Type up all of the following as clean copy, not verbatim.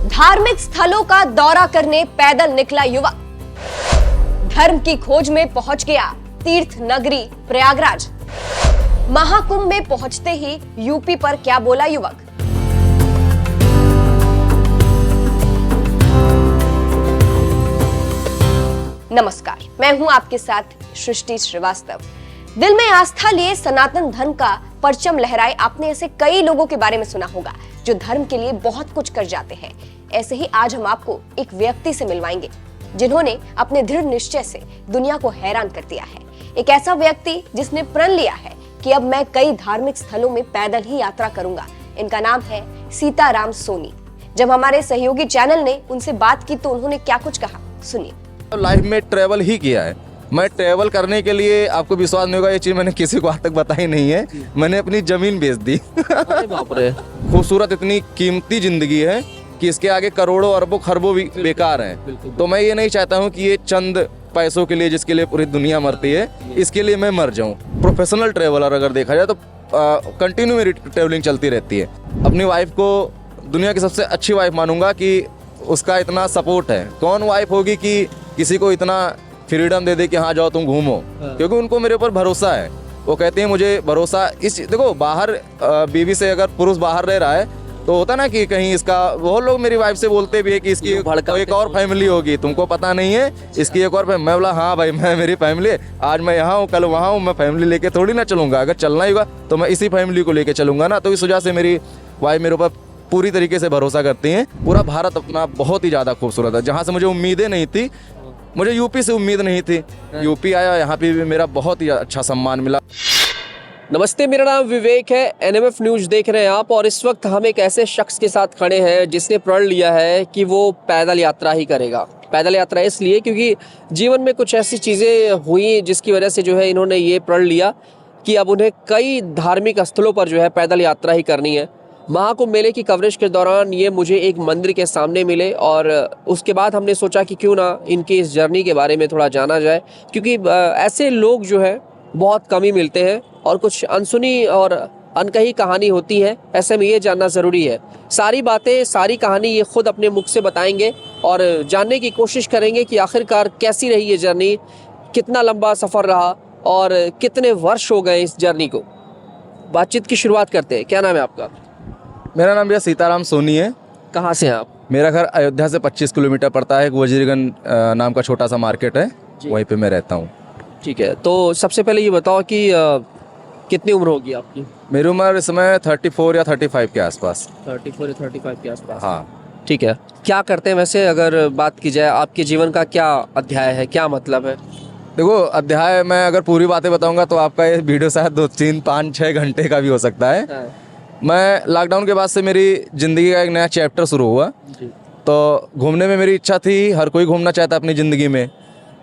धार्मिक स्थलों का दौरा करने पैदल निकला युवक, धर्म की खोज में पहुंच गया तीर्थ नगरी प्रयागराज। महाकुंभ में पहुंचते ही यूपी पर क्या बोला युवक। नमस्कार, मैं हूं आपके साथ सृष्टि श्रीवास्तव। दिल में आस्था लिए सनातन धर्म का परचम लहराए आपने ऐसे कई लोगों के बारे में सुना होगा जो धर्म के लिए बहुत कुछ कर जाते हैं। ऐसे ही आज हम आपको एक व्यक्ति से मिलवाएंगे जिन्होंने अपने दृढ़ निश्चय से दुनिया को हैरान कर दिया है। एक ऐसा व्यक्ति जिसने प्रण लिया है कि अब मैं कई धार्मिक स्थलों में पैदल ही यात्रा करूंगा। इनका नाम है सीताराम सोनी। जब हमारे सहयोगी चैनल ने उनसे बात की तो उन्होंने क्या कुछ कहा, सुनिए। लाइफ में ट्रैवल ही किया है। मैं ट्रैवल करने के लिए, आपको विश्वास नहीं होगा, ये चीज़ मैंने किसी को आज तक बताई नहीं है। मैंने अपनी ज़मीन बेच दी। बाप रे। खूबसूरत इतनी कीमती ज़िंदगी है कि इसके आगे करोड़ों अरबों खरबों भी बेकार हैं। तो मैं ये नहीं चाहता हूँ कि ये चंद पैसों के लिए, जिसके लिए पूरी दुनिया मरती है, इसके लिए मैं मर जाऊँ। प्रोफेशनल ट्रैवलर अगर देखा जाए तो कंटिन्यू मेरी ट्रैवलिंग चलती रहती है। अपनी वाइफ को दुनिया की सबसे अच्छी वाइफ मानूंगा कि उसका इतना सपोर्ट है। कौन वाइफ होगी कि किसी को इतना फ्रीडम दे दे कि हाँ जाओ तुम घूमो, क्योंकि उनको मेरे ऊपर भरोसा है। वो कहते हैं मुझे भरोसा इस, देखो बाहर बीवी से अगर पुरुष बाहर रह रहा है तो होता ना कि कहीं इसका, बहुत लोग मेरी वाइफ से बोलते भी है कि इसकी एक और फैमिली होगी, तुमको पता नहीं है इसकी एक और फैमिली। मैं बोला हाँ भाई, मैं मेरी फैमिली है, आज मैं यहाँ हूँ कल वहाँ हूँ, मैं फैमिली लेके थोड़ी ना चलूँगा। अगर चलना ही होगा तो मैं इसी फैमिली को लेके चलूँगा ना। तो इस वजह से मेरी वाइफ मेरे ऊपर पूरी तरीके से भरोसा करती हैं। पूरा भारत अपना बहुत ही ज़्यादा खूबसूरत है। जहाँ से मुझे उम्मीदें नहीं थी, मुझे यूपी से उम्मीद नहीं थी, यूपी आया, यहाँ पे भी मेरा बहुत ही अच्छा सम्मान मिला। नमस्ते, मेरा नाम विवेक है। एनएमएफ न्यूज देख रहे हैं आप, और इस वक्त हम एक ऐसे शख्स के साथ खड़े हैं जिसने प्रण लिया है कि वो पैदल यात्रा ही करेगा। पैदल यात्रा इसलिए क्योंकि जीवन में कुछ ऐसी चीज़ें हुई जिसकी वजह से जो है इन्होंने ये प्रण लिया कि अब उन्हें कई धार्मिक स्थलों पर जो है पैदल यात्रा ही करनी है। महाकुंभ मेले की कवरेज के दौरान ये मुझे एक मंदिर के सामने मिले और उसके बाद हमने सोचा कि क्यों ना इनकी इस जर्नी के बारे में थोड़ा जाना जाए, क्योंकि ऐसे लोग जो है बहुत कम ही मिलते हैं और कुछ अनसुनी और अनकही कहानी होती है। ऐसे में ये जानना ज़रूरी है। सारी बातें, सारी कहानी ये खुद अपने मुख से बताएंगे और जानने की कोशिश करेंगे कि आखिरकार कैसी रही ये जर्नी, कितना लंबा सफ़र रहा और कितने वर्ष हो गए इस जर्नी को। बातचीत की शुरुआत करते हैं। क्या नाम है आपका? मेरा नाम भैया सीताराम सोनी है। कहाँ से हैं आप? मेरा घर अयोध्या से 25 किलोमीटर पड़ता है। एक वजीरगंज नाम का छोटा सा मार्केट है, वहीं पे मैं रहता हूँ। ठीक है, तो सबसे पहले ये बताओ कि कितनी उम्र होगी आपकी? मेरी उम्र इस समय 34 या 35 के आसपास। 34 या 35 के आसपास। हाँ। ठीक है, क्या करते हैं वैसे? अगर बात की जाए आपके जीवन का क्या अध्याय है, क्या मतलब है? देखो, अध्याय मैं अगर पूरी बातें बताऊंगा तो आपका ये वीडियो शायद 2, 3, 5, 6 घंटे का भी हो सकता है। हाँ। मैं लॉकडाउन के बाद से मेरी ज़िंदगी का एक नया चैप्टर शुरू हुआ। तो घूमने में मेरी इच्छा थी, हर कोई घूमना चाहता है अपनी ज़िंदगी में।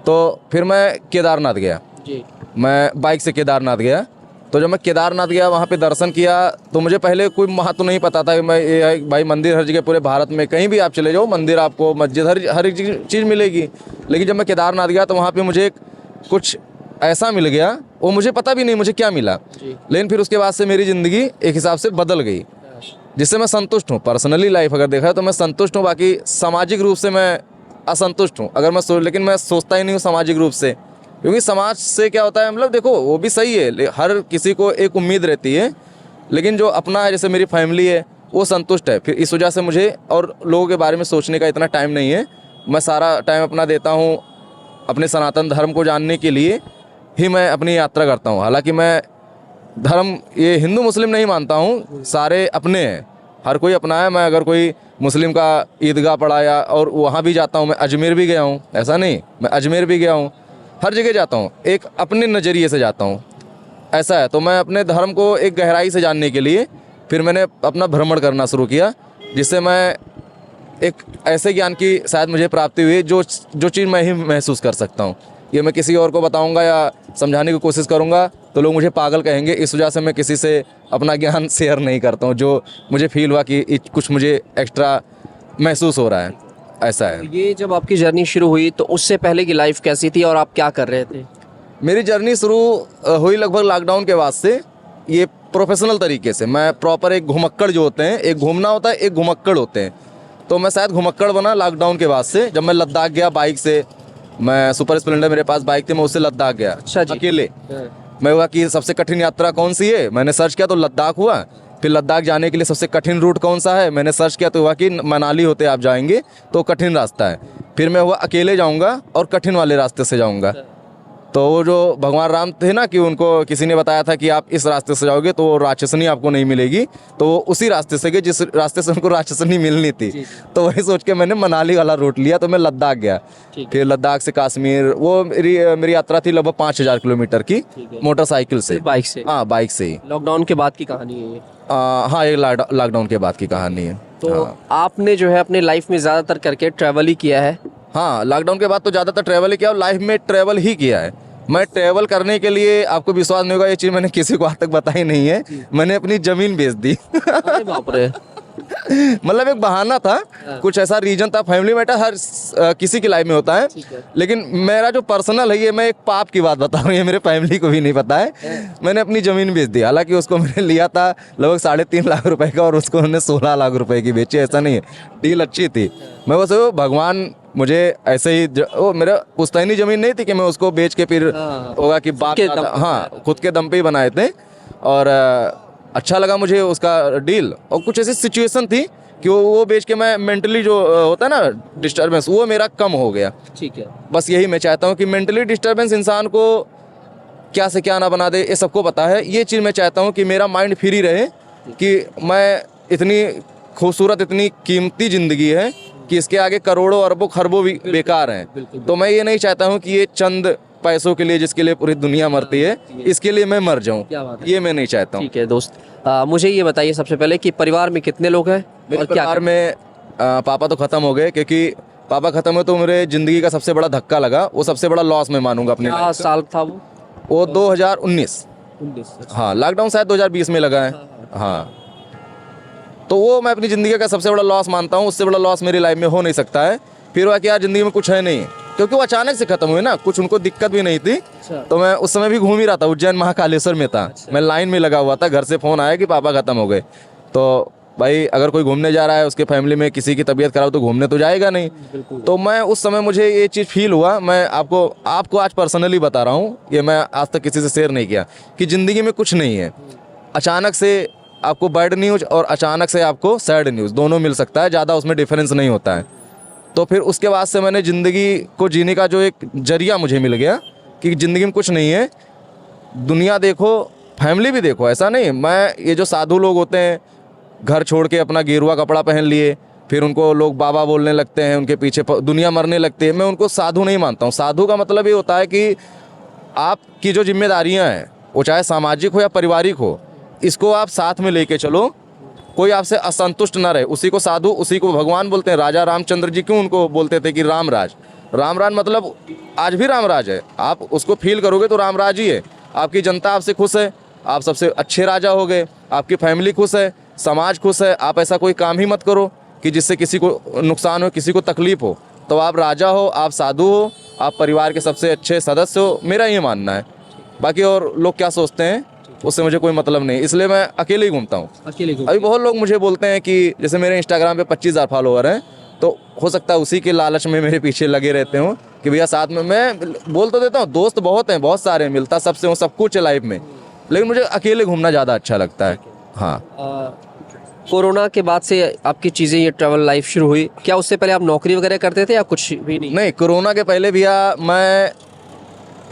तो फिर मैं केदारनाथ गया जी। मैं बाइक से केदारनाथ गया। तो जब मैं केदारनाथ गया, वहाँ पे दर्शन किया, तो मुझे पहले कोई महत्व नहीं पता था कि मैं ये भाई मंदिर हर जगह पूरे भारत में कहीं भी आप चले जाओ, मंदिर आपको, मस्जिद, हर एक चीज़ मिलेगी। लेकिन जब मैं केदारनाथ गया तो वहाँ पे मुझे कुछ ऐसा मिल गया, वो मुझे पता भी नहीं मुझे क्या मिला। लेकिन फिर उसके बाद से मेरी ज़िंदगी एक हिसाब से बदल गई, जिससे मैं संतुष्ट हूँ। पर्सनली लाइफ अगर देखा तो मैं संतुष्ट हूँ, बाकी सामाजिक रूप से मैं असंतुष्ट हूँ। अगर मैं लेकिन मैं सोचता ही नहीं हूँ सामाजिक रूप से, क्योंकि समाज से क्या होता है, मतलब देखो वो भी सही है, हर किसी को एक उम्मीद रहती है, लेकिन जो अपना है, जैसे मेरी फैमिली है, वो संतुष्ट है। फिर इस वजह से मुझे और लोगों के बारे में सोचने का इतना टाइम नहीं है। मैं सारा टाइम अपना देता हूँ अपने सनातन धर्म को जानने के लिए ही मैं अपनी यात्रा करता हूँ। हालांकि मैं धर्म ये हिंदू मुस्लिम नहीं मानता हूँ, सारे अपने हैं, हर कोई अपना है। मैं अगर कोई मुस्लिम का ईदगाह पढ़ाया और वहाँ भी जाता हूँ, मैं अजमेर भी गया हूँ, ऐसा नहीं, मैं अजमेर भी गया हूँ, हर जगह जाता हूँ, एक अपने नज़रिए से जाता हूँ, ऐसा है। तो मैं अपने धर्म को एक गहराई से जानने के लिए फिर मैंने अपना भ्रमण करना शुरू किया, जिससे मैं एक ऐसे ज्ञान की शायद मुझे प्राप्ति हुई जो चीज़ मैं ही महसूस कर सकता हूँ। ये मैं किसी और को बताऊँगा या समझाने की कोशिश करूँगा तो लोग मुझे पागल कहेंगे। इस वजह से मैं किसी से अपना ज्ञान शेयर नहीं करता हूँ। जो मुझे फील हुआ कि कुछ मुझे एक्स्ट्रा महसूस हो रहा है, ऐसा है। ये जब आपकी जर्नी शुरू हुई तो उससे पहले की लाइफ कैसी थी और आप क्या कर रहे थे? मेरी जर्नी शुरू हुई लगभग लॉकडाउन के बाद से। ये प्रोफेशनल तरीके से मैं प्रॉपर एक घुमक्कड़ जो होते हैं, एक घूमना होता है, एक घुमक्कड़ होते हैं। तो मैं शायद घुमक्कड़ बना लॉकडाउन के बाद से। जब मैं लद्दाख गया बाइक से, मैं सुपर स्प्लेंडर मेरे पास बाइक थी, मैं उससे लद्दाख गया अच्छा जी। अकेले। मैं हुआ कि सबसे कठिन यात्रा कौन सी है, मैंने सर्च किया तो लद्दाख हुआ। फिर लद्दाख जाने के लिए सबसे कठिन रूट कौन सा है, मैंने सर्च किया तो हुआ कि मनाली होते आप जाएंगे तो कठिन रास्ता है। फिर मैं हुआ अकेले जाऊंगा और कठिन वाले रास्ते से जाऊंगा। तो वो जो भगवान राम थे ना, कि उनको किसी ने बताया था कि आप इस रास्ते से जाओगे तो राक्षसनी आपको नहीं मिलेगी, तो वो उसी रास्ते से गए जिस रास्ते से उनको राक्षसनी मिलनी थी। तो वही सोच के मैंने मनाली वाला रूट लिया, तो मैं लद्दाख गया। फिर लद्दाख से कश्मीर, वो मेरी यात्रा थी लगभग 5000 किलोमीटर की मोटरसाइकिल से, बाइक से। हाँ बाइक से ही। लॉकडाउन के बाद की कहानी है ये। हाँ ये लॉकडाउन के बाद की कहानी है। तो हाँ। आपने जो है अपने लाइफ में ज़्यादातर करके ट्रैवल ही किया है। हाँ लॉकडाउन के बाद तो ज़्यादातर ट्रैवल ही किया और लाइफ में ट्रैवल ही किया है। मैं ट्रैवल करने के लिए, आपको विश्वास नहीं होगा, ये चीज़ मैंने किसी को आज तक बताई नहीं है, मैंने अपनी ज़मीन बेच दी। अरे बाप रे। मतलब एक बहाना था, कुछ ऐसा रीजन था, फैमिली मैटर हर किसी की लाइफ में होता है, लेकिन मेरा जो पर्सनल है ये मैं एक पाप की बात बता रहा हूँ, ये मेरे फैमिली को भी नहीं पता है। मैंने अपनी ज़मीन बेच दी, हालांकि उसको मैंने लिया था लगभग 3.5 लाख रुपए का और उसको उन्होंने 16 लाख रुपए की बेची। ऐसा नहीं है, डील अच्छी थी। मैं बस भगवान मुझे ऐसे ही वो मेरा पुश्तैनी ज़मीन नहीं थी कि मैं उसको बेच के फिर होगा कि बात, हाँ खुद के दम पे ही बनाए थे। और अच्छा लगा मुझे उसका डील। और कुछ ऐसी सिचुएशन थी कि वो बेच के मैं मेंटली जो होता है ना डिस्टर्बेंस, वो मेरा कम हो गया। ठीक है। बस यही मैं चाहता हूँ कि मेंटली डिस्टर्बेंस इंसान को क्या से क्या ना बना दे, ये सबको पता है। ये चीज़ मैं चाहता हूँ कि मेरा माइंड फ्री रहे, कि मैं इतनी खूबसूरत, इतनी कीमती ज़िंदगी है कि इसके आगे करोड़ों अरबों खरबों भी बेकार हैं। तो मैं ये नहीं चाहता हूँ कि ये चंद पैसों के लिए जिसके लिए पूरी दुनिया मरती है, इसके लिए मैं मर जाऊँ, ये मैं नहीं चाहता हूँ। ठीक है दोस्त, मुझे ये बताइए सबसे पहले कि परिवार में कितने लोग हैं मेरे और क्या परिवार में पापा तो ख़त्म हो गए, क्योंकि पापा ख़त्म हुए तो मेरे ज़िंदगी का सबसे बड़ा धक्का लगा, वो सबसे बड़ा लॉस मैं मानूंगा अपने क्या life का। साल था वो 2019। हाँ लॉकडाउन शायद 2020 में लगा है। हाँ तो वो मैं अपनी ज़िंदगी का सबसे बड़ा लॉस मानता हूँ, उससे बड़ा लॉस मेरी लाइफ में हो नहीं सकता है। फिर वह कि यार ज़िंदगी में कुछ है नहीं, क्योंकि वो अचानक से ख़त्म हुए ना, कुछ उनको दिक्कत भी नहीं थी। तो मैं उस समय भी घूम ही रहा था, उज्जैन महाकालेश्वर में था। मैं लाइन में लगा हुआ था, घर से फ़ोन आया कि पापा ख़त्म हो गए। तो भाई अगर कोई घूमने जा रहा है, उसके फैमिली में किसी की तबीयत खराब तो घूमने तो जाएगा नहीं। तो मैं उस समय मुझे ये चीज़ फील हुआ, मैं आपको आज पर्सनली बता रहा हूँ, ये मैं आज तक किसी से शेयर नहीं किया, कि ज़िंदगी में कुछ नहीं है। अचानक से आपको बैड न्यूज़ और अचानक से आपको सैड न्यूज़ दोनों मिल सकता है, ज़्यादा उसमें डिफरेंस नहीं होता है। तो फिर उसके बाद से मैंने ज़िंदगी को जीने का जो एक जरिया मुझे मिल गया कि ज़िंदगी में कुछ नहीं है, दुनिया देखो, फैमिली भी देखो। ऐसा नहीं, मैं ये जो साधु लोग होते हैं, घर छोड़ के अपना गेरुआ कपड़ा पहन लिए, फिर उनको लोग बाबा बोलने लगते हैं, उनके पीछे दुनिया मरने लगती है, मैं उनको साधु नहीं मानता हूँ। साधु का मतलब ये होता है कि आपकी जो जिम्मेदारियाँ हैं, वो चाहे सामाजिक हो या पारिवारिक हो, इसको आप साथ में लेके चलो, कोई आपसे असंतुष्ट ना रहे। उसी को साधु, उसी को भगवान बोलते हैं। राजा रामचंद्र जी क्यों उनको बोलते थे कि रामराज? रामराज मतलब आज भी रामराज है, आप उसको फील करोगे तो रामराज ही है। आपकी जनता आपसे खुश है, आप सबसे अच्छे राजा हो गए, आपकी फैमिली खुश है, समाज खुश है। आप ऐसा कोई काम ही मत करो कि जिससे किसी को नुकसान हो, किसी को तकलीफ हो। तो आप राजा हो, आप साधु हो, आप परिवार के सबसे अच्छे सदस्य हो, मेरा ये मानना है। बाकी और लोग क्या सोचते हैं उससे मुझे कोई मतलब नहीं, इसलिए मैं अकेले ही घूमता हूँ। अभी बहुत लोग मुझे बोलते हैं कि जैसे मेरे इंस्टाग्राम पे 25,000 फॉलोअर हैं, तो हो सकता है उसी के लालच में मेरे पीछे लगे रहते हो कि भैया साथ में। मैं बोल तो देता हूँ, दोस्त बहुत हैं, बहुत सारे, मिलता सबसे हूँ, सब कुछ है लाइफ में, लेकिन मुझे अकेले घूमना ज़्यादा अच्छा लगता है। हाँ कोरोना के बाद से आपकी चीज़ें, ये ट्रैवल लाइफ शुरू हुई, क्या उससे पहले आप नौकरी वगैरह करते थे या कुछ भी नहीं? नहीं, कोरोना के पहले भैया मैं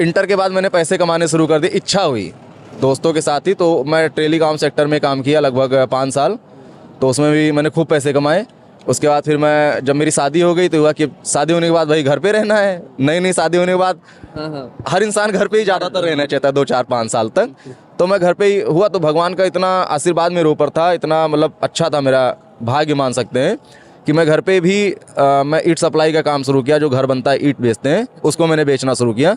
इंटर के बाद मैंने पैसे कमाने शुरू कर दिए, इच्छा हुई दोस्तों के साथ ही। तो मैं टेलीकॉम सेक्टर में काम किया लगभग 5 साल, तो उसमें भी मैंने खूब पैसे कमाए। उसके बाद फिर मैं, जब मेरी शादी हो गई तो हुआ कि शादी होने के बाद भाई घर पे रहना है। नई शादी होने के बाद हर इंसान घर पे ही ज़्यादातर रहना चाहता है 2, 4, 5 साल तक। तो मैं घर पे ही हुआ, तो भगवान का इतना आशीर्वाद मेरे ऊपर था, इतना मतलब अच्छा था, मेरा भाग्य मान सकते हैं कि मैं घर पे भी मैं ईट सप्लाई का काम शुरू किया। जो घर बनता है, ईट बेचते हैं, उसको मैंने बेचना शुरू किया।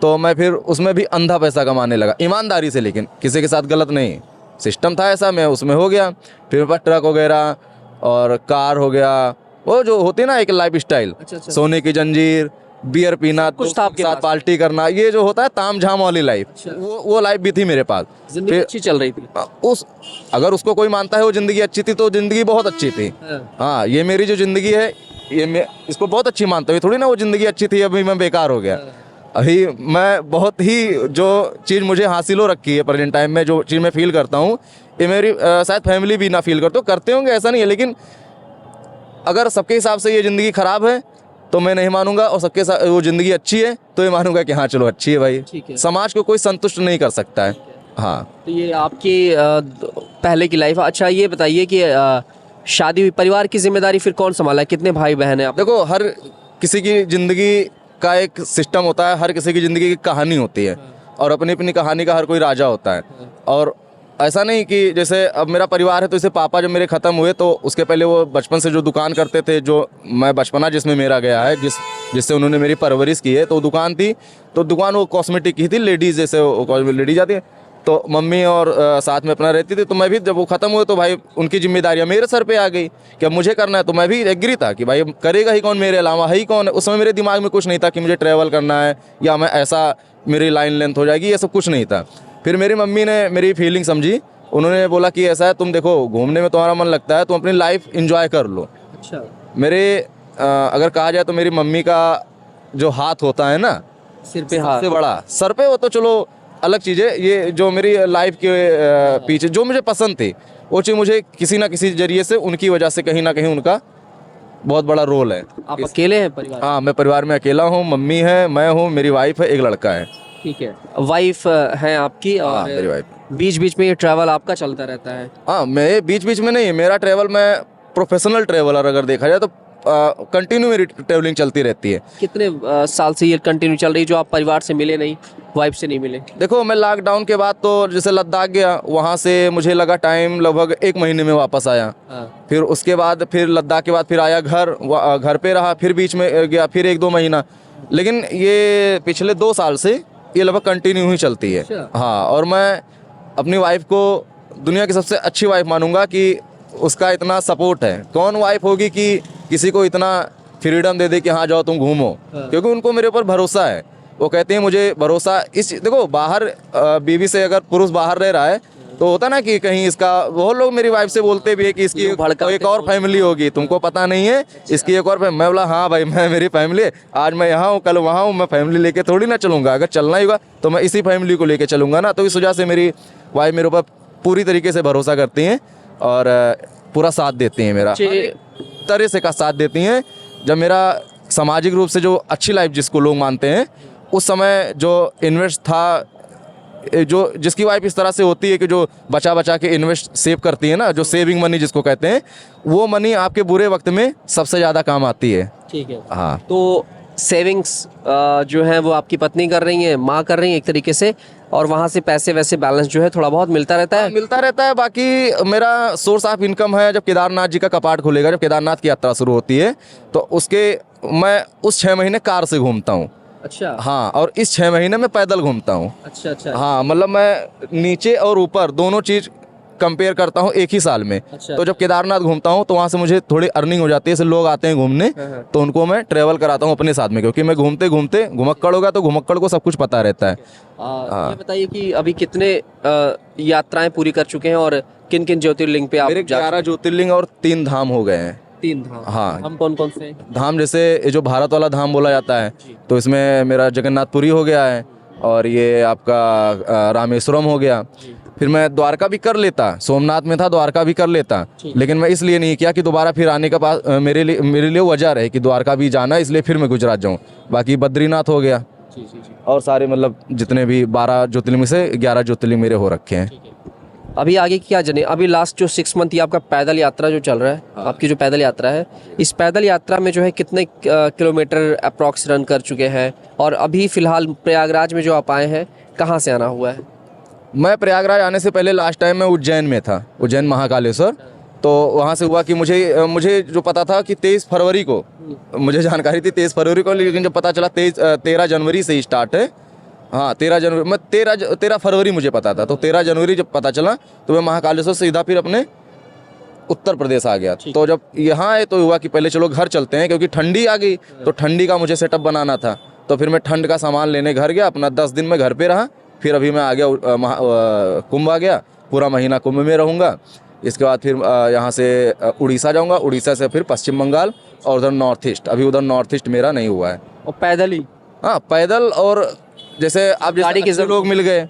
तो मैं फिर उसमें भी अंधा पैसा कमाने लगा, ईमानदारी से, लेकिन किसी के साथ गलत नहीं। सिस्टम था ऐसा, मैं उसमें हो गया। फिर मेरे पास ट्रक वगैरह और कार हो गया, वो जो होती है ना एक लाइफ स्टाइल, सोने की जंजीर, बियर पीना, कुछ था दोस्तों आपके के साथ पास? पार्टी करना, ये जो होता है ताम झाम वाली लाइफ, अच्छा। वो लाइफ भी थी मेरे पास। जिंदगी फिर अच्छी चल रही थी। उस अगर उसको कोई मानता है वो ज़िंदगी अच्छी थी तो ज़िंदगी बहुत अच्छी थी। हाँ, ये मेरी जो ज़िंदगी है ये मैं इसको बहुत अच्छी मानता हूँ। ये थोड़ी ना वो ज़िंदगी अच्छी थी अभी मैं बेकार हो गया। अभी मैं बहुत ही जो चीज़ मुझे हासिल हो रखी है प्रेजेंट टाइम में, जो चीज़ मैं फील करता हूँ, ये मेरी शायद फैमिली भी ना फील करते होंगे, ऐसा नहीं है। लेकिन अगर सबके हिसाब से ये ज़िंदगी ख़राब है तो मैं नहीं मानूंगा, और सबके साथ वो ज़िंदगी अच्छी है तो ये मानूंगा कि हाँ चलो अच्छी है भाई। ठीक है। समाज को कोई संतुष्ट नहीं कर सकता है। हाँ, तो ये आपकी पहले की लाइफ। अच्छा ये बताइए कि शादी हुई, परिवार की जिम्मेदारी फिर कौन संभाला है? कितने भाई बहन हैं आप? देखो हर किसी की ज़िंदगी का एक सिस्टम होता है, हर किसी की ज़िंदगी की कहानी होती है, और अपनी अपनी कहानी का हर कोई राजा होता है। और ऐसा नहीं कि जैसे अब मेरा परिवार है तो जैसे पापा जब मेरे ख़त्म हुए तो उसके पहले वो बचपन से जो दुकान करते थे, जो मैं बचपना जिसमें मेरा गया है, जिससे उन्होंने मेरी परवरिश की है, तो दुकान थी, तो दुकान वो कॉस्मेटिक की थी, लेडीज़ जैसे लेडीज आती है, तो मम्मी और साथ में अपना रहती थी। तो मैं भी जब वो ख़त्म हुए तो भाई उनकी जिम्मेदारियाँ मेरे सर पे आ गई कि अब मुझे करना है। तो मैं भी एग्री था कि भाई करेगा ही कौन, मेरे अलावा है ही कौन। उस समय मेरे दिमाग में कुछ नहीं था कि मुझे ट्रैवल करना है या मैं ऐसा मेरी लाइन लेंथ हो जाएगी, ये सब कुछ नहीं था। फिर मेरी मम्मी ने मेरी फीलिंग समझी, उन्होंने बोला कि ऐसा है, तुम देखो घूमने में तुम्हारा मन लगता है, तुम अपनी लाइफ इंजॉय कर लो। अच्छा। मेरे अगर कहा जाए तो मेरी मम्मी का जो हाथ होता है ना, सिर पे हाथ। सबसे बड़ा, सर पे हो तो चलो अलग चीज़ है, ये जो मेरी लाइफ के पीछे जो मुझे पसंद थी वो चीज़ मुझे किसी ना किसी जरिए से उनकी वजह से कहीं ना कहीं उनका बहुत बड़ा रोल है। आप अकेले हैं परिवार? हाँ, मैं परिवार में अकेला हूँ, मम्मी है, मैं हूँ, मेरी वाइफ है, एक लड़का है। ठीक है। वाइफ है आपकी, हाँ, और मेरी वाइफ। बीच बीच में ये ट्रैवल आपका चलता रहता है? हाँ, मैं बीच बीच में नहीं, मेरा ट्रैवल, मैं प्रोफेशनल ट्रैवलर अगर देखा जाए तो कंटिन्यू मेरी ट्रैवलिंग चलती रहती है। कितने साल से ये कंटिन्यू चल रही, जो आप परिवार से मिले नहीं, वाइफ से नहीं मिले? देखो मैं लॉकडाउन के बाद तो जैसे लद्दाख गया, वहाँ से मुझे लगा टाइम लगभग 1 महीने में वापस आया। फिर उसके बाद फिर लद्दाख के बाद फिर आया घर पे रहा, फिर बीच में गया फिर 1-2 महीना। लेकिन ये पिछले 2 साल से ये लगभग कंटिन्यू ही चलती है। अच्छा। हाँ, और मैं अपनी वाइफ को दुनिया की सबसे अच्छी वाइफ मानूंगा कि उसका इतना सपोर्ट है। कौन वाइफ होगी कि किसी को इतना फ्रीडम दे दे कि हाँ जाओ तुम घूमो, क्योंकि उनको मेरे ऊपर भरोसा है। वो कहते हैं मुझे भरोसा देखो बाहर बीवी से अगर पुरुष बाहर रह रहा है तो होता ना कि कहीं इसका, बहुत लोग मेरी वाइफ से बोलते भी है कि इसकी एक और फैमिली होगी, तुमको पता नहीं है इसकी एक और फैमिली। मैं बोला हाँ भाई, मैं मेरी फैमिली है, आज मैं यहाँ हूँ कल वहाँ हूँ, मैं फैमिली लेके थोड़ी ना चलूँगा। अगर चलना ही होगा तो मैं इसी फैमिली को लेके चलूँगा ना। तो इस वजह से मेरी वाइफ मेरे ऊपर पूरी तरीके से भरोसा करती हैं और पूरा साथ देती हैं, मेरा तरह से का साथ देती हैं। जब मेरा सामाजिक रूप से जो अच्छी लाइफ जिसको लोग मानते हैं, उस समय जो इन्वेस्ट था, जो जिसकी वाइफ इस तरह से होती है कि जो बचा बचा के इन्वेस्ट सेव करती है ना, जो सेविंग मनी जिसको कहते हैं, वो मनी आपके बुरे वक्त में सबसे ज़्यादा काम आती है। ठीक है। हाँ, तो सेविंग्स जो है वो आपकी पत्नी कर रही हैं, माँ कर रही हैं एक तरीके से, और वहाँ से पैसे वैसे बैलेंस जो है थोड़ा बहुत मिलता रहता है? बाकी मेरा सोर्स ऑफ इनकम है, जब केदारनाथ जी का कपाट खुलेगा, जब केदारनाथ की यात्रा शुरू होती है तो उसके मैं उस 6 महीने कार से घूमता हूँ। अच्छा। हाँ, और इस 6 महीने में पैदल घूमता हूँ। अच्छा अच्छा। हाँ, मतलब मैं नीचे और ऊपर दोनों चीज़ कंपेयर करता हूँ एक ही साल में। अच्छा। तो जब केदारनाथ घूमता हूँ तो वहाँ से मुझे थोड़ी अर्निंग हो जाती है। जैसे लोग आते हैं घूमने तो उनको मैं ट्रैवल कराता हूँ अपने साथ में, क्योंकि मैं घूमते घूमते, घुमक्कड़ होगा तो घुमक्कड़ को सब कुछ पता रहता है। ये बताइए कि अभी कितने यात्राएं पूरी कर चुके हैं और किन किन ज्योतिर्लिंग पे आप मेरे 11 ज्योतिर्लिंग और 3 धाम हो गए हैं। 3 धाम? हाँ। हम कौन कौन से? धाम जैसे ये जो भारत वाला धाम बोला जाता है, तो इसमें मेरा जगन्नाथपुरी हो गया है, और ये आपका रामेश्वरम हो गया। फिर मैं द्वारका भी कर लेता, सोमनाथ में था, द्वारका भी कर लेता, लेकिन मैं इसलिए नहीं किया कि दोबारा फिर आने का पास मेरे लिए वजह रहे कि द्वारका भी जाना है, इसलिए फिर मैं गुजरात जाऊँ। बाकी बद्रीनाथ हो गया, और सारे मतलब जितने भी 12 ज्योतिर्लिंग से 11 ज्योतिर्लिंग मेरे हो रखे हैं। अभी आगे क्या जने, अभी लास्ट जो 6 मंथ ये आपका पैदल यात्रा जो चल रहा है, आपकी जो पैदल यात्रा है, इस पैदल यात्रा में जो है कितने किलोमीटर अप्रॉक्स रन कर चुके हैं, और अभी फिलहाल प्रयागराज में जो आप आए हैं कहाँ से आना हुआ है? मैं प्रयागराज आने से पहले लास्ट टाइम मैं उज्जैन में था, उज्जैन महाकालेश्वर। तो वहाँ से हुआ कि मुझे जो पता था कि 23 फरवरी को, मुझे जानकारी थी 23 फरवरी को, लेकिन जब पता चला 13 जनवरी से ही स्टार्ट है। हाँ, 13 जनवरी, मैं 13 फरवरी मुझे पता था, तो 13 जनवरी जब पता चला तो मैं महाकालेश्वर सीधा फिर अपने उत्तर प्रदेश आ गया। तो जब यहाँ आए तो हुआ कि पहले चलो घर चलते हैं, क्योंकि ठंडी आ गई तो ठंडी का मुझे सेटअप बनाना था। तो फिर मैं ठंड का सामान लेने घर गया, अपना 10 दिन में घर पे रहा। फिर अभी मैं आ गया कुंभ आ गया, पूरा महीना कुंभ में रहूँगा। इसके बाद फिर यहाँ से उड़ीसा जाऊँगा, उड़ीसा से फिर पश्चिम बंगाल और उधर नॉर्थ ईस्ट। अभी उधर नॉर्थ ईस्ट मेरा नहीं हुआ है। और पैदल ही? हाँ पैदल। और जैसे आप गाड़ी के अच्छे लोग मिल गए,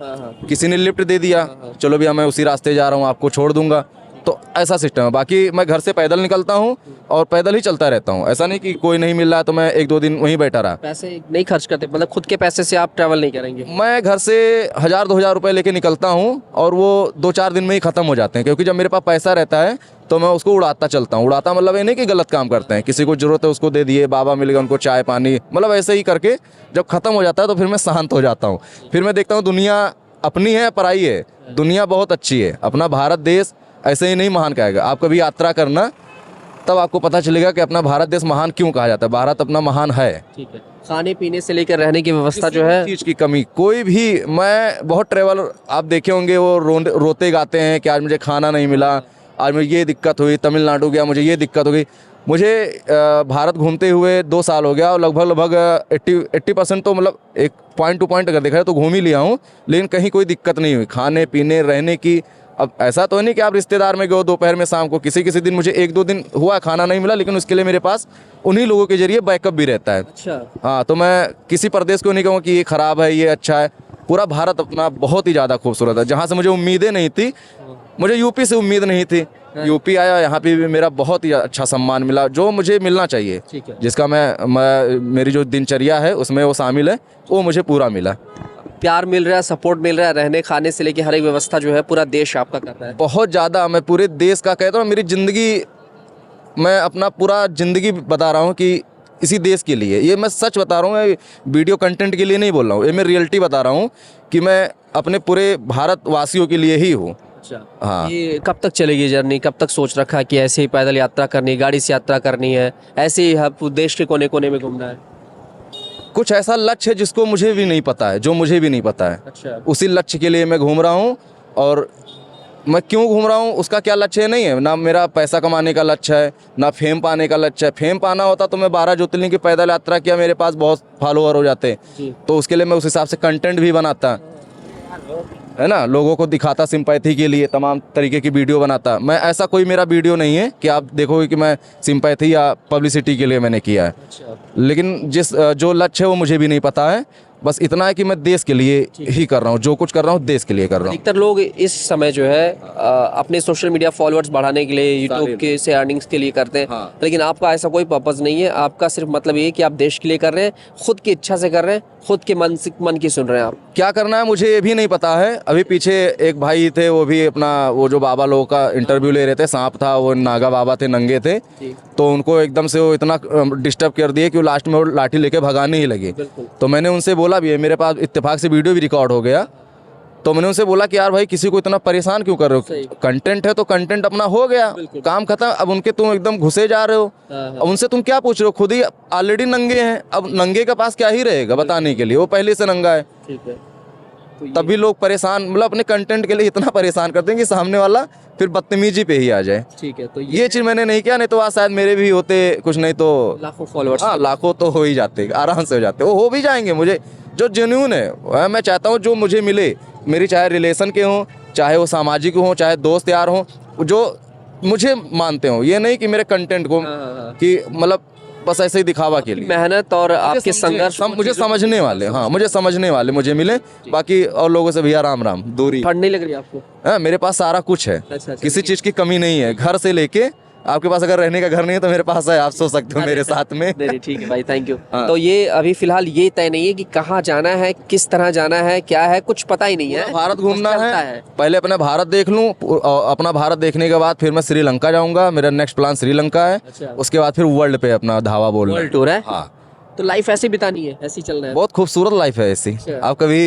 किसी ने लिफ्ट दे दिया, चलो भी मैं उसी रास्ते जा रहा हूँ, आपको छोड़ दूंगा, तो ऐसा सिस्टम है। बाकी मैं घर से पैदल निकलता हूँ और पैदल ही चलता रहता हूँ। ऐसा नहीं कि कोई नहीं मिल रहा है तो मैं 1-2 दिन वहीं बैठा रहा। पैसे नहीं खर्च करते, मतलब खुद के पैसे से आप ट्रैवल नहीं करेंगे? मैं घर से 1000-2000 रुपये लेके निकलता हूँ और वो 2-4 दिन में ही ख़त्म हो जाते हैं, क्योंकि जब मेरे पास पैसा रहता है तो मैं उसको उड़ाता चलता हूँ। उड़ाता मतलब ये नहीं कि गलत काम करते हैं, किसी को ज़रूरत है उसको दे दिए, बाबा मिल गए उनको चाय पानी, मतलब ऐसे ही करके जब ख़त्म हो जाता है तो फिर मैं शांत हो जाता हूँ। फिर मैं देखता हूँ दुनिया अपनी है पराई है, दुनिया बहुत अच्छी है। अपना भारत देश ऐसे ही नहीं महान कहेगा। आप कभी यात्रा करना, तब आपको पता चलेगा कि अपना भारत देश महान क्यों कहा जाता है। भारत अपना महान है। ठीक है। खाने पीने से लेकर रहने की व्यवस्था जो है, चीज़ की कमी कोई भी, मैं बहुत ट्रैवल आप देखे होंगे वो रोते गाते हैं कि आज मुझे खाना नहीं मिला, आज मुझे ये दिक्कत हुई, तमिलनाडु गया मुझे ये दिक्कत हो गई। मुझे भारत घूमते हुए 2 साल हो गया और लगभग 80% तो मतलब एक पॉइंट टू पॉइंट अगर देखा जाए तो घूम ही लिया हूँ, लेकिन कहीं कोई दिक्कत नहीं हुई खाने पीने रहने की। अब ऐसा तो नहीं कि आप रिश्तेदार में गए दोपहर में शाम को, किसी दिन मुझे 1-2 दिन हुआ खाना नहीं मिला, लेकिन उसके लिए मेरे पास उन्हीं लोगों के जरिए बैकअप भी रहता है। अच्छा। हाँ, तो मैं किसी प्रदेश को नहीं कहूँगा कि ये ख़राब है ये अच्छा है। पूरा भारत अपना बहुत ही ज़्यादा खूबसूरत है। जहाँ से मुझे उम्मीदें नहीं थी, मुझे यूपी से उम्मीद नहीं थी, यूपी आया, यहाँ पे भी मेरा बहुत ही अच्छा सम्मान मिला जो मुझे मिलना चाहिए, जिसका मैं मेरी जो दिनचर्या है उसमें वो शामिल है, वो मुझे पूरा मिला। प्यार मिल रहा है, सपोर्ट मिल रहा है, रहने खाने से लेके हर एक व्यवस्था जो है पूरा देश आपका कर रहा है? बहुत ज़्यादा। मैं पूरे देश का कहता हूँ, मेरी ज़िंदगी, मैं अपना पूरा ज़िंदगी बता रहा हूँ कि इसी देश के लिए, ये मैं सच बता रहा हूँ, मैं वीडियो कंटेंट के लिए नहीं बोल रहा हूँ, ये मैं रियलिटी बता रहा हूँ कि मैं अपने पूरे भारतवासियों के लिए ही हूँ। अच्छा। हाँ। ये कब तक चलेगी जर्नी? कब तक सोच रखा है कि ऐसे ही पैदल यात्रा करनी, गाड़ी से यात्रा करनी है, ऐसे ही देश के कोने कोने में घूमना है? कुछ ऐसा लक्ष्य है जिसको मुझे भी नहीं पता है, जो मुझे भी नहीं पता है। अच्छा। उसी लक्ष्य के लिए मैं घूम रहा हूँ। और मैं क्यों घूम रहा हूँ, उसका क्या लक्ष्य नहीं है, ना मेरा पैसा कमाने का लक्ष्य है, ना फेम पाने का लक्ष्य है। फेम पाना होता तो मैं 12 ज्योतिर्लिंग की पैदल यात्रा किया, मेरे पास बहुत फॉलोअर हो जाते, तो उसके लिए मैं उस हिसाब से कंटेंट भी बनाता है ना, लोगों को दिखाता, सिंपैथी के लिए तमाम तरीके की वीडियो बनाता। मैं ऐसा कोई मेरा वीडियो नहीं है कि आप देखोगे कि मैं सिंपैथी या पब्लिसिटी के लिए मैंने किया है। लेकिन जो लक्ष्य है वो मुझे भी नहीं पता है। बस इतना है कि मैं देश के लिए ही कर रहा हूँ, जो कुछ कर रहा हूँ देश के लिए कर रहा हूँ। अधिकतर लोग इस समय जो है अपने सोशल मीडिया फॉलोअर्स बढ़ाने के लिए, यूट्यूब के से अर्निंग्स के लिए करते हैं। हाँ। लेकिन आपका ऐसा कोई पर्पस नहीं है, आपका सिर्फ मतलब ये है कि आप देश के लिए कर रहे हैं, खुद की इच्छा से कर रहे हैं, खुद के मन की सुन रहे हैं। आप क्या करना है मुझे ये भी नहीं पता है। अभी पीछे एक भाई थे, वो भी अपना वो जो बाबा लोगों का इंटरव्यू ले रहे थे, सांप था, वो नागा बाबा थे, नंगे थे, तो उनको एकदम से वो इतना डिस्टर्ब कर दिए कि वो लास्ट में वो लाठी लेके भगाने ही लगे। तो मैंने उनसे बोला भी, मेरे पास इत्तेफाक से वीडियो भी रिकॉर्ड हो गया, तो मैंने उनसे बोला कि यार भाई किसी को इतना परेशान क्यों कर रहे हो, कंटेंट है तो कंटेंट अपना हो गया, काम खत्म। अब उनके तुम एकदम घुसे जा रहे हो, अब उनसे तुम क्या पूछ रहे हो, खुद ही ऑलरेडी नंगे हैं, अब नंगे के पास क्या ही रहेगा बताने के लिए, वो पहले से नंगा है। ठीक है। तभी लोग परेशान, मतलब अपने कंटेंट के लिए इतना परेशान करते हैं कि सामने वाला फिर बदतमीजी पे ही आ जाए। ठीक है। तो ये चीज़ मैंने नहीं किया, नहीं तो आज शायद मेरे भी होते कुछ, नहीं तो लाखों फॉलोअर्स। हाँ, लाखों तो हो ही जाते, आराम से हो जाते, वो हो भी जाएंगे। मुझे जो जेन्युइन है वह मैं चाहता हूँ जो मुझे मिले, मेरी चाहे रिलेशन के हों, चाहे वो सामाजिक हों, चाहे दोस्त यार हों, जो मुझे मानते हों। ये नहीं कि मेरे कंटेंट को कि मतलब बस ऐसे ही दिखावा के लिए। मेहनत और आपके संघर्ष मुझे समझने वाले, हाँ मुझे समझने वाले मुझे मिले, बाकी और लोगों से भैया राम राम, दूरी। ठंड नहीं लग रही आपको? हाँ, मेरे पास सारा कुछ है। अच्छा, किसी चीज़ की कमी नहीं है, घर से लेके आपके पास अगर रहने का घर नहीं है तो मेरे पास है, आप सो सकते हो मेरे साथ में। नहीं ठीक है भाई, थैंक यू। हाँ। तो ये अभी फिलहाल ये तय नहीं है कि कहाँ जाना है, किस तरह जाना है, क्या है, कुछ पता ही नहीं है। भारत घूमना बस चलता है, पहले अपना भारत देख लूँ, अपना भारत देखने के बाद फिर मैं श्रीलंका जाऊँगा, मेरा नेक्स्ट प्लान श्रीलंका है। अच्छा। उसके बाद फिर वर्ल्ड पे अपना धावा बोलना। वर्ल्ड टूर है? हाँ। तो लाइफ ऐसी बितानी है, ऐसी चलना है? बहुत खूबसूरत लाइफ है ऐसी। अच्छा। आप कभी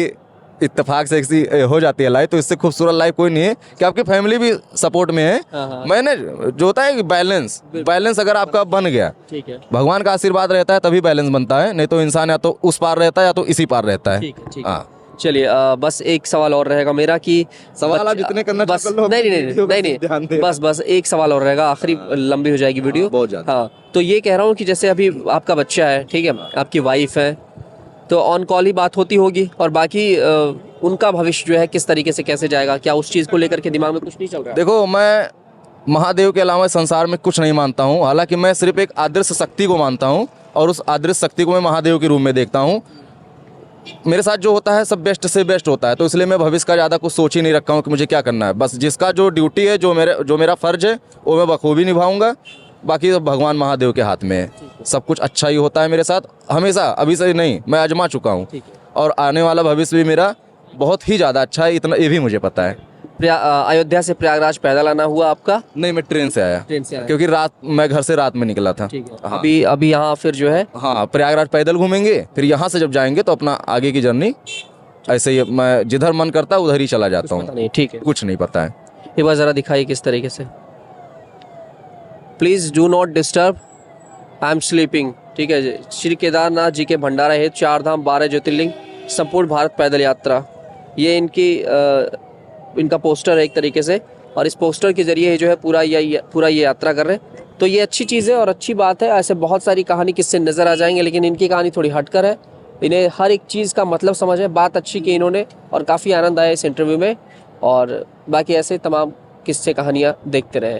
इत्तेफाक से ऐसी हो जाती है लाइफ, तो इससे खूबसूरत लाइफ कोई नहीं है कि आपकी फैमिली भी सपोर्ट में है। हाँ। मैंने जो होता है बैलेंस अगर आपका बन गया, ठीक है। भगवान का आशीर्वाद रहता है तभी बैलेंस बनता है, नहीं तो इंसान या तो उस पार रहता है या तो इसी पार रहता है। ठीक है। हाँ। चलिए बस एक सवाल और रहेगा मेरा कि सवाल आप जितने करना बस चाहो कर लो, नहीं नहीं वीडियो नहीं पे नहीं ध्यान नहीं दे। बस एक सवाल और रहेगा, आखिरी लंबी हो जाएगी वीडियो। बहुत ज्यादा। हाँ, तो ये कह रहा हूँ कि जैसे अभी आपका बच्चा है, ठीक है, आपकी वाइफ है, तो ऑन कॉल ही बात होती होगी, और बाकी उनका भविष्य जो है किस तरीके से कैसे जाएगा, क्या उस चीज़ को लेकर के दिमाग में कुछ नहीं चल रहा है? देखो, मैं महादेव के अलावा संसार में कुछ नहीं मानता हूँ। हालांकि मैं सिर्फ एक आदर्श शक्ति को मानता हूँ, और उस आदर्श शक्ति को मैं महादेव के रूप में देखता हूँ। मेरे साथ जो होता है सब बेस्ट से बेस्ट होता है, तो इसलिए मैं भविष्य का ज़्यादा कुछ सोच ही नहीं रखा हूँ कि मुझे क्या करना है। बस जिसका जो ड्यूटी है, जो मेरा फ़र्ज है, वो मैं बखूबी निभाऊंगा। बाकी तो भगवान महादेव के हाथ में है, सब कुछ अच्छा ही होता है मेरे साथ हमेशा। अभी से नहीं, मैं आजमा चुका हूँ, और आने वाला भविष्य भी मेरा बहुत ही ज़्यादा अच्छा है, इतना ये भी मुझे पता है। अयोध्या से प्रयागराज पैदल आना हुआ आपका? नहीं, मैं ट्रेन से आया, ट्रेन से आया। क्योंकि मैं घर से रात में निकला था। ठीक है। हाँ। अभी यहाँ फिर जो है हाँ, प्रयागराज पैदल घूमेंगे, फिर यहाँ से जब जाएंगे तो अपना आगे की जर्नी ऐसे ही, मैं जिधर मन करता है उधर ही चला जाता पता हूँ। नहीं, ठीक है। कुछ नहीं पता है। एक बार ज़रा दिखाइए किस तरीके से। Please do not disturb, I am sleeping. ठीक है जी। श्री केदारनाथ जी के भंडारा हेतु 4 धाम 12 ज्योतिर्लिंग संपूर्ण भारत पैदल यात्रा, ये इनका पोस्टर है एक तरीके से, और इस पोस्टर के जरिए जो है पूरा ये यात्रा कर रहे हैं। तो ये अच्छी चीज़ है और अच्छी बात है। ऐसे बहुत सारी कहानी किससे नज़र आ जाएंगे, लेकिन इनकी कहानी थोड़ी हटकर है। इन्हें हर एक चीज़ का मतलब समझ है, बात अच्छी की इन्होंने, और काफ़ी आनंद आया इस इंटरव्यू में। और बाकी ऐसे तमाम किस्से कहानियाँ देखते रहे।